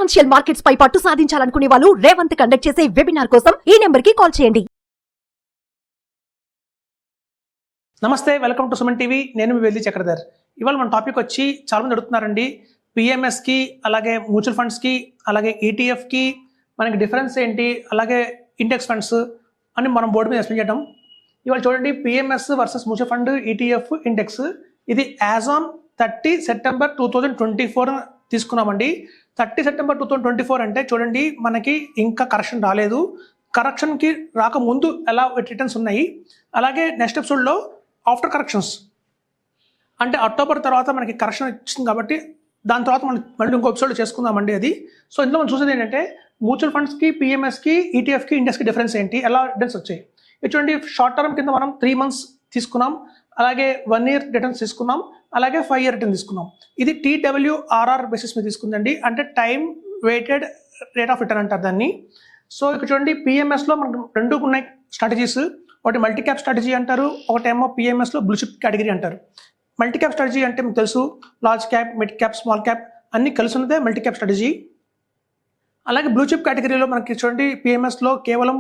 Financial markets పై పట్టు సాధించాలనుకునే వాళ్ళు Revanth conduct చేసే వెబినార్ కోసం ఈ నెంబర్ కి కాల్ చేయండి. నమస్తే, వెల్కమ్ టు సుమన్ టీవీ. నేను మీ వెలథీ చక్రధర్. ఇవాళ మన టాపిక్ వచ్చి చాలా మంది అడుగుతున్నారండి, పిఎంఎస్కి అలాగే మ్యూచువల్ ఫండ్స్కి అలాగే ఈటీఎఫ్కి మనకి డిఫరెన్స్ ఏంటి, అలాగే ఇండెక్స్ ఫండ్స్ అని మనం బోర్డు మీద ఎక్స్ప్లెయిన్ చేయడం. ఇవాళ చూడండి, PMS versus mutual fund, ETF, index. ఇది యాజ్ ఆన్ 30 సెప్టెంబర్ 2024 తీసుకున్నామండి. 30 సెప్టెంబర్ 2024 అంటే చూడండి, మనకి ఇంకా కరెక్షన్ రాలేదు. కరెక్షన్కి రాకముందు ఎలా రిటర్న్స్ ఉన్నాయి, అలాగే నెక్స్ట్ ఎపిసోడ్లో ఆఫ్టర్ కరెక్షన్స్ అంటే అక్టోబర్ తర్వాత మనకి కరెక్షన్ ఇచ్చింది కాబట్టి దాని తర్వాత మనం మళ్ళీ ఇంకో ఎపిసోడ్ చేసుకుందామండి అది. సో ఇందులో మనం చూసేది ఏంటంటే మ్యూచువల్ ఫండ్స్కి, పిఎంఎస్కి, ఈటీఎఫ్కి, ఇండెక్స్కి డిఫరెన్స్ ఏంటి, ఎలా రిటర్న్స్ వచ్చాయి. చూడండి, షార్ట్ టర్మ్ కింద మనం 3 months తీసుకున్నాం, అలాగే 1 year రిటర్న్స్ తీసుకున్నాం, అలాగే 5 year రిటర్న్ తీసుకున్నాం. ఇది TWRR బేసిస్ మీద తీసుకుందండి, అంటే time weighted rate of return అంటారు దాన్ని. సో ఇక్కడ చూడండి, పిఎంఎస్లో మనకు రెండు ఉన్నాయి స్ట్రాటజీస్. ఒకటి మల్టీ క్యాప్ స్ట్రాటజీ అంటారు, ఒకటేమో పిఎంఎస్లో బ్లూ చిప్ కేటగిరీ అంటారు. మల్టీ క్యాప్ స్ట్రాటజీ అంటే మీకు తెలుసు, large cap, mid cap, small cap అన్ని కలిసి ఉన్నదే మల్టీ క్యాప్ స్ట్రాటజీ. అలాగే బ్లూ చిప్ కేటగిరీలో మనకి చూడండి, పిఎంఎస్లో కేవలం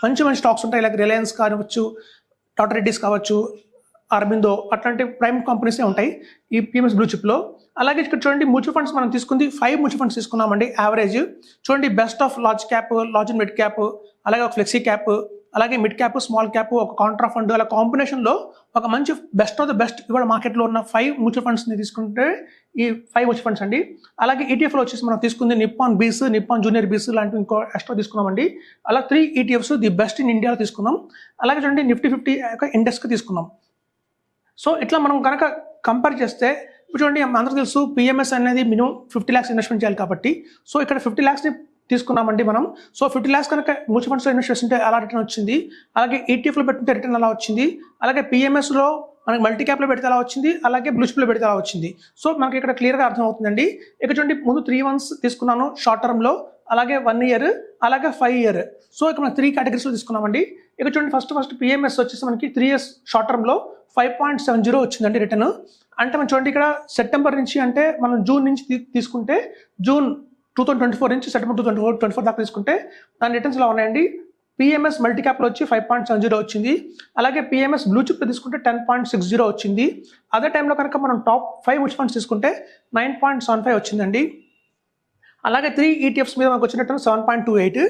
మంచి మంచి స్టాక్స్ ఉంటాయి, లైక్ రిలయన్స్ కావచ్చు, టాటా రెడ్డిస్ కావచ్చు, అరబిందో, అట్లాంటి ప్రైమ్ కంపెనీసే ఉంటాయి ఈ పిఎంఎస్ బ్లూ చిప్లో. అలాగే ఇక్కడ చూడండి, మ్యూచువల్ ఫండ్స్ మనం తీసుకుంది 5 మ్యూచువల్ ఫండ్స్ తీసుకున్నామండి యావరేజ్. చూడండి, best of large cap, large and mid cap, అలాగే ఒక ఫ్లెక్సీ క్యాప్, అలాగే మిడ్ క్యాప్, స్మాల్ క్యాప్, ఒక కాంట్రా ఫండ్, అలా కాంబినేషన్లో ఒక మంచి బెస్ట్ ఆఫ్ ద బెస్ట్ ఇవాళ మార్కెట్లో ఉన్న 5 మ్యూచువల్ ఫండ్స్ని తీసుకుంటే ఈ 5 మ్యూచువల్ ఫండ్స్ అండి. అలాగే ఈటీఎఫ్లో వచ్చేసి మనం తీసుకుంది నిప్పాన్ బీస్, నిప్పాన్ జూనియర్ బీస్ లాంటివి ఇంకో ఎక్స్ట్రా తీసుకున్నామండి. అలా 3 ETFs ది బెస్ట్ ఇన్ ఇండియాలో తీసుకున్నాం. అలాగే చూడండి, నిఫ్టీ 50 ఇండెక్స్కి తీసుకున్నాం. సో ఇట్లా మనం కనుక కంపేర్ చేస్తే ఇప్పుడు చూడండి, అందరికీ తెలుసు పిఎంఎస్ అనేది మినిమం 50 lakhs ఇన్వెస్ట్మెంట్ చేయాలి కాబట్టి. సో ఇక్కడ 50 lakhsని తీసుకున్నామండి మనం. సో 50 lakhs కనుక మ్యూచువల్ ఫండ్స్లో ఇన్వెస్ట్ చేస్తుంటే అలా రిటర్న్ వచ్చింది, అలాగే ఈటీఎఫ్లో పెట్టుకుంటే రిటర్న్ అలా వచ్చింది, అలాగే పిఎంఎస్లో మనకి మల్టీ క్యాప్లో పెడితే అలా వచ్చింది, అలాగే బ్లూ చిప్లో పెడితే అలా వచ్చింది. సో మనకి ఇక్కడ క్లియర్గా అర్థమవుతుందండి. ఇక్కడ చూడండి, ముందు 3 months తీసుకున్నాను షార్ట్ టర్మ్లో, అలాగే 1 year, అలాగే 5 year. సో ఇక్కడ మనం 3 categories తీసుకున్నామండి. ఇక్కడ చూడండి, ఫస్ట్ పిఎంఎస్ వచ్చేసి మనకి 3 years షార్ట్ టర్మ్లో 5.70 వచ్చిందండి రిటర్న్. అంటే మనం చూడండి, ఇక్కడ సెప్టెంబర్ నుంచి అంటే మనం జూన్ నుంచి తీసుకుంటే, జూన్ 2024 నుంచి సెప్టెంబర్ 2024 దాకా తీసుకుంటే దాని రిటర్న్స్ ఇలా ఉన్నాయండి. పిఎంఎస్ మల్టీ క్యాప్లో వచ్చి 5.70 వచ్చింది, అలాగే పిఎంఎస్ బ్లూ చిప్లో తీసుకుంటే 10.60 వచ్చింది. అదే టైంలో కనుక మనం టాప్ 5 మ్యూచువల్ ఫండ్స్ తీసుకుంటే 9.75 వచ్చిందండి. అలాగే 3 ETFs మీద మనకు వచ్చినట్టు 7.28,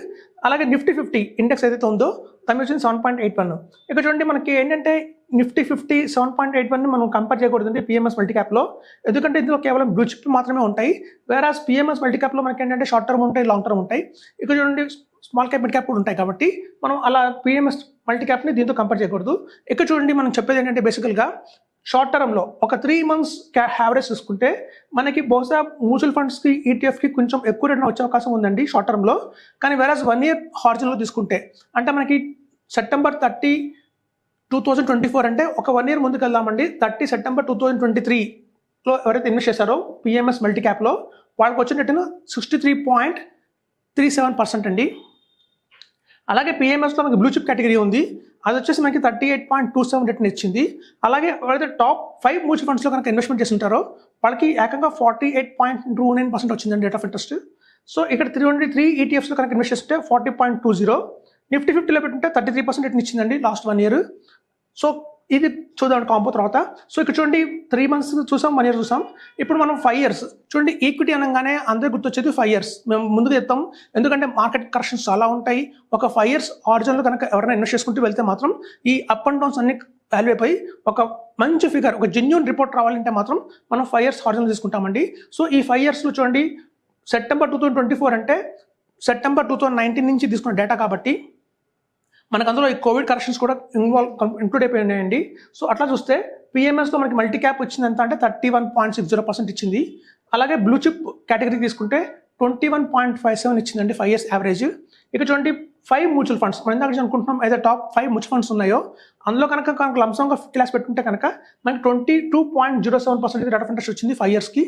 అలాగే నిఫ్టీ 50 ఇండెక్స్ ఏదైతే ఉందో దాని వచ్చింది 7.81. ఇక్కడ చూడండి, మనకి ఏంటంటే నిఫ్టీ 50 7.81 మనం కంపేర్ చేయకూడదండి పిఎంఎస్ మల్టీ క్యాప్లో, ఎందుకంటే ఇందులో కేవలం బ్లూ చిప్ మాత్రమే ఉంటాయి. వేరాస్ పిఎంఎస్ మల్టీ క్యాప్లో మనకి ఏంటంటే షార్ట్ టర్మ్ ఉంటాయి, లాంగ్ టర్మ్ ఉంటాయి. ఇక్కడ చూడండి, స్మాల్ క్యాప్, మిడ్ క్యాప్ కూడా ఉంటాయి కాబట్టి మనం అలా పిఎంఎస్ మల్టీ క్యాప్ని దీంతో కంపేర్ చేయకూడదు. ఇక్కడ చూడండి, మనం చెప్పేది ఏంటంటే బేసికల్గా షార్ట్ టర్మ్లో ఒక 3 months యావరేజ్ చూసుకుంటే మనకి బహుశా మ్యూచువల్ ఫండ్స్కి, ఈటీఎఫ్కి కొంచెం ఎక్కువ రిటర్న్ వచ్చే అవకాశం ఉందండి షార్ట్ టర్మ్లో. కానీ వేరాజ్ 1 year హారిజన్లో తీసుకుంటే, అంటే మనకి సెప్టెంబర్ 30, 2024 అంటే ఒక 1 year ముందుకు వెళ్దామండి. 30 సెప్టెంబర్ 2023లో ఎవరైతే ఇన్వెస్ట్ చేశారో పిఎంఎస్ మల్టీ క్యాప్లో వాళ్ళకి వచ్చిన రిటర్న్ 63.37% అండి. అలాగే పిఎంఎస్లో మనకి బ్లూ చిప్ కేటగిరీ ఉంది, అది వచ్చేసి మనకి 38.27 రిటర్న్ ఇచ్చింది. అలాగే ఎవరైతే టాప్ 5 మ్యూచువల్ ఫండ్స్లో కనుక ఇన్వెస్ట్మెంట్ చేసి ఉంటారో వాళ్ళకి ఏకంగా 48.29% వచ్చిందండి రేట్ ఆఫ్ ఇంట్రెస్ట్. సో ఇక్కడ 3 ETFsలో కనుక ఇన్వెస్ట్ చేస్తుంటే 40.20, నిఫ్టీ 50లో పెట్టుంటే 33% రిటర్న్ ఇచ్చిందండి లాస్ట్ 1 year. సో ఇది చూద్దాం కాంపో తర్వాత. సో ఇక్కడ చూడండి, 3 months చూసాం, 1 year చూసాం. ఇప్పుడు మనం 5 years చూడండి. ఈక్విటీ అనగానే అందరూ గుర్తొచ్చేది 5 years. మేము ముందుకు చెప్తాం, ఎందుకంటే మార్కెట్ కరెక్షన్స్ చాలా ఉంటాయి. ఒక 5 years ఆరిజిన్లో కనుక ఎవరైనా ఇన్వెస్ట్ చేసుకుంటూ వెళ్తే మాత్రం ఈ అప్ అండ్ డౌన్స్ అన్ని వాల్యూ అయిపోయి ఒక మంచి ఫిగర్, ఒక జెన్యూన్ రిపోర్ట్ రావాలంటే మాత్రం మనం 5 years ఆరిజినల్ తీసుకుంటామండి. సో ఈ 5 yearsలో చూడండి, సెప్టెంబర్ 2024 అంటే సెప్టెంబర్ 2019 నుంచి తీసుకున్న డేటా కాబట్టి మనకు అందులో ఈ కోవిడ్ కరెక్షన్స్ కూడా ఇంక్లూడ్ అయిపోయినాయండి. సో అట్లా చూస్తే పిఎంఎస్లో మనకి మల్టీ క్యాప్ వచ్చింది ఎంత అంటే 31.60% ఇచ్చింది. అలాగే బ్లూ చిప్ కేటగిరీ తీసుకుంటే 21.57 ఇచ్చిందండి 5 years యావరేజ్. ఇక చూడండి, 5 మ్యూచువల్ ఫండ్స్ మనం ఇందాక అనుకుంటున్నాం, అయితే టాప్ 5 మ్యూచువల్ ఫండ్స్ ఉన్నాయో అందులో కనుక లంసంగా 50 lakhs పెట్టుకుంటే కనుక మనకి 22.07% రేట్ ఆఫ్ ఇంట్రెస్ట్ వచ్చింది 5 yearsకి.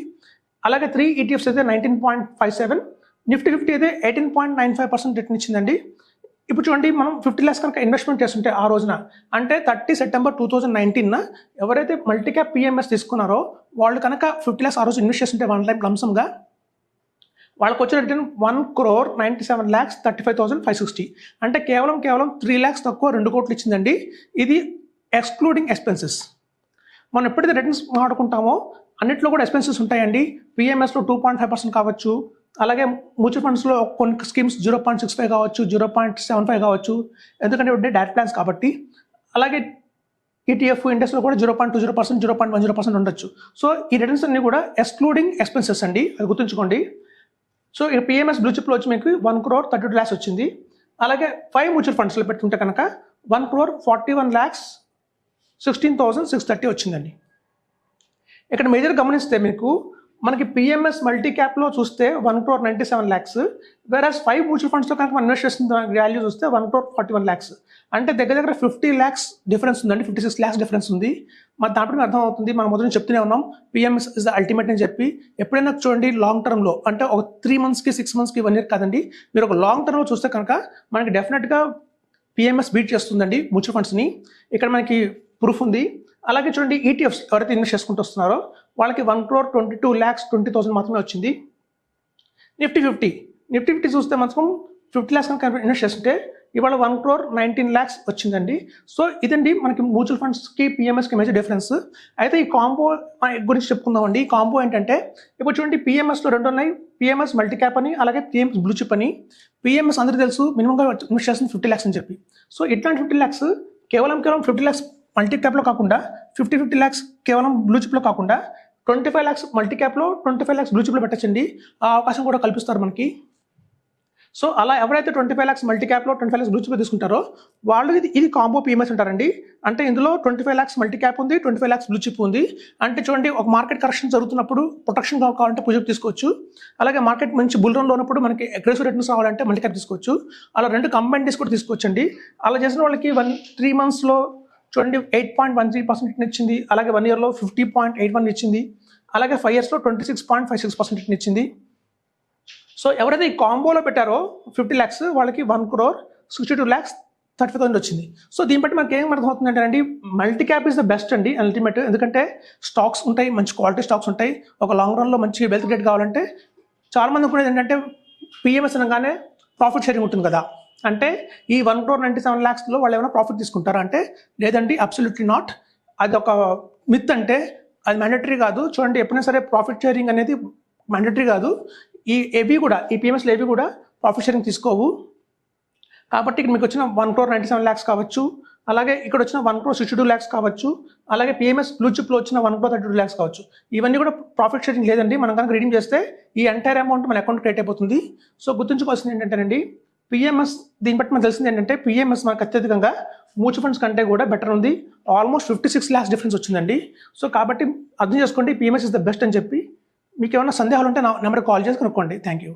అలాగే 3 ETFs అయితే 19.57, నిఫ్టీ 50 అయితే 18.95% రిటర్న్ ఇచ్చిందండి. ఇప్పుడు చూడండి, మనం 50 lakhs కనుక ఇన్వెస్ట్మెంట్ చేస్తుంటే ఆ రోజున, అంటే 30 సెప్టెంబర్ 2019 ఎవరైతే మల్టీ క్యాప్ పిఎంఎస్ తీసుకున్నారో వాళ్ళు కనుక 50 lakhs ఆ రోజు ఇన్వెస్ట్ చేస్తుంటే 1 time లంసంగా వాళ్ళకి వచ్చిన రిటర్న్ 1,97,35,560. అంటే కేవలం 3 lakhs తక్కువ 2 కోట్లు ఇచ్చిందండి. ఇది ఎక్స్క్లూడింగ్ ఎక్స్పెన్సెస్. మనం ఎప్పుడైతే రిటర్న్స్ మాట్లాడుకుంటామో అన్నింటిలో కూడా ఎక్స్పెన్సెస్ ఉంటాయండి. పిఎంఎస్లో 2.5% కావచ్చు, అలాగే మ్యూచువల్ ఫండ్స్లో కొన్ని స్కీమ్స్ 0.65 కావచ్చు, 0.75 కావచ్చు, ఎందుకంటే డైరెక్ట్ ప్లాన్స్ కాబట్టి. అలాగే ETF ఇండెక్స్లో కూడా 0.20%, 0.10% ఉండొచ్చు. సో ఈ రిటర్న్స్ అన్ని కూడా ఎక్స్క్లూడింగ్ ఎక్స్పెన్సెస్ అండి, అది గుర్తుంచుకోండి. సో ఇక్కడ పిఎంఎస్ బ్లూ చిప్లో వచ్చి మీకు 1,32 lakhs వచ్చింది. అలాగే 5 మ్యూచువల్ ఫండ్స్లో పెట్టుకుంటే కనుక 1,41,16,630 వచ్చిందండి. ఇక్కడ మేజర్ గమనిస్తే మీకు మనకి పిఎంఎస్ మల్టీ క్యాప్లో చూస్తే 1,97 lakhs, వేరాస్ 5 మ్యూచువల్ ఫండ్స్లో కనుక మనం ఇన్వెస్ట్ చేస్తున్న వాల్యూ చూస్తే 1,41 lakhs. అంటే దగ్గర 50 lakhs డిఫరెన్స్ ఉందండి, 56 lakhs డిఫరెన్స్ ఉంది. మరి దాంట్లో అర్థం అవుతుంది, మనం మొదలు చెప్తూనే ఉన్నాం పిఎంఎస్ ఇస్ ద అల్టిమేట్ అని చెప్పి. ఎప్పుడైనా చూడండి లాంగ్ టర్మ్లో, అంటే ఒక 3 monthsకి 6 monthsకి 1 year కాదండి, మీరు ఒక లాంగ్ టర్మ్లో చూస్తే కనుక మనకి డెఫినెట్గా పిఎంఎస్ బీట్ చేస్తుందండి మ్యూచువల్ ఫండ్స్ని. ఇక్కడ మనకి ప్రూఫ్ ఉంది. అలాగే చూడండి ఈటీఎఫ్స్ ఎవరైతే ఇన్వెస్ట్ చేసుకుంటూ వస్తున్నారో వాళ్ళకి 1,22,20,000 మాత్రమే వచ్చింది. నిఫ్టీ ఫిఫ్టీ చూస్తే మాత్రం 50 lakhs కనుక ఇన్వెస్ట్ చేస్తుంటే ఇవాళ 1,19,00,000 వచ్చింది. సో ఇదండి మనకి మ్యూచువల్ ఫండ్స్కి పిఎంఎస్కి మేజర్ డిఫరెన్స్. అయితే ఈ కాంబో గురించి చెప్పుకుందామండి. ఈ కాంబో ఏంటంటే ఇప్పుడు చూడండి పిఎంఎస్లో 2 ఉన్నాయి, పిఎంఎస్ మల్టీ క్యాప్ అని, అలాగే పిఎంఎస్ బ్లూ చిప్ అని. పిఎంఎస్ అందరికీ తెలుసు మినిమంగా ఇన్వెస్ట్ చేస్తుంది 50 lakhs అని చెప్పి. సో ఇట్లాంటి 50 lakhs కేవలం 50 lakhs మల్టీ క్యాప్లో కాకుండా 50 lakhs కేవలం బ్లూ చిప్లో కాకుండా 25 lakhs మల్టీ క్యాప్లో 25 lakhs బ్లూ చిప్లో పెట్టచ్చండి. ఆ అవకాశం కూడా కల్పిస్తారు మనకి. సో అలా ఎవరైతే 25 lakhs మల్టీ క్యాప్లో 25 lakhs బ్లూ చిప్లో తీసుకుంటారో వాళ్ళు ఇది కాంబో పిఎంఎస్ అంటారండి. అంటే ఇందులో 25 lakhs మల్టీ క్యాప్ ఉంది, 25 lakhs బ్లూ చిప్ ఉంది. అంటే చూడండి ఒక మార్కెట్ కరెక్షన్ జరుగుతున్నప్పుడు ప్రొటెక్షన్ కావాలంటే బ్లూ చిప్ తీసుకోవచ్చు. అలాగే మార్కెట్ మంచి బుల్ రన్లో ఉన్నప్పుడు మనకి అగ్రెసివ్ రిటర్న్స్ రావాలంటే మల్టీ క్యాప్ తీసుకోవచ్చు. అలా 2 కంబైన్ కూడా తీసుకోవచ్చండి. అలా చేసిన వాళ్ళకి 3 monthsలో చూడండి 8.13% ఇచ్చింది. అలాగే 1 yearలో 50.81 ఇచ్చింది. అలాగే 5 yearsలో 26.56% ఇచ్చింది. సో ఎవరైతే ఈ కాంబోలో పెట్టారో 50 lakhs వాళ్ళకి 1,62,35,000 వచ్చింది. సో దీన్ని బట్టి మనకి ఏం అర్థమవుతుందంటే అండి, multi cap is the best అండి అల్టిమేట్. ఎందుకంటే స్టాక్స్ ఉంటాయి, మంచి క్వాలిటీ స్టాక్స్ ఉంటాయి. ఒక లాంగ్ రన్లో మంచి వెల్త్ క్రియేట్ కావాలంటే చాలామంది అనుకునేది ఏంటంటే పిఎంఎస్ అనగానే ప్రాఫిట్ షేరింగ్ ఉంటుంది కదా, అంటే ఈ 1,97,00,000లో వాళ్ళు ఏమైనా ప్రాఫిట్ తీసుకుంటారా అంటే లేదండి, అబ్సల్యూట్లీ నాట్. అది ఒక మిత్. అంటే అది మ్యాండేటరీ కాదు. చూడండి ఎప్పుడైనా సరే ప్రాఫిట్ షేరింగ్ అనేది మ్యాండేటరీ కాదు. ఈ పిఎంఎస్లో ఏవి కూడా ప్రాఫిట్ షేరింగ్ తీసుకోవు. కాబట్టి ఇక్కడ మీకు వచ్చిన 1,97,00,000 కావచ్చు, అలాగే ఇక్కడ వచ్చిన 1,62,00,000 కావచ్చు, అలాగే పిఎంఎస్ బ్లూ చిప్లో వచ్చిన 1,32,00,000 కావచ్చు. ఇవన్నీ కూడా ప్రాఫిట్ షేరింగ్ లేదండి. మనం కనుక రీడింగ్ చేస్తే ఈ ఎంటైర్ అమౌంట్ మన అకౌంట్ క్రియేట్ అయిపోతుంది. సో గుర్తుంచుకోవాల్సింది ఏంటంటేనండి, పిఎంఎస్ దీన్ని బట్టి మనకు తెలిసింది ఏంటంటే పిఎంఎస్ మనకు అత్యధికంగా మ్యూచువల్ ఫండ్స్ కంటే కూడా బెటర్ ఉంది. ఆల్మోస్ట్ 56 lakhs డిఫరెన్స్ వచ్చిందండి. సో కాబట్టి అర్థం చేసుకోండి పిఎంఎస్ ఇస్ ద బెస్ట్ అని చెప్పి. మీకు ఏమైనా సందేహాలు ఉంటే నా నెంబర్కి కాల్ చేసి కనుక్కోండి. Thank you.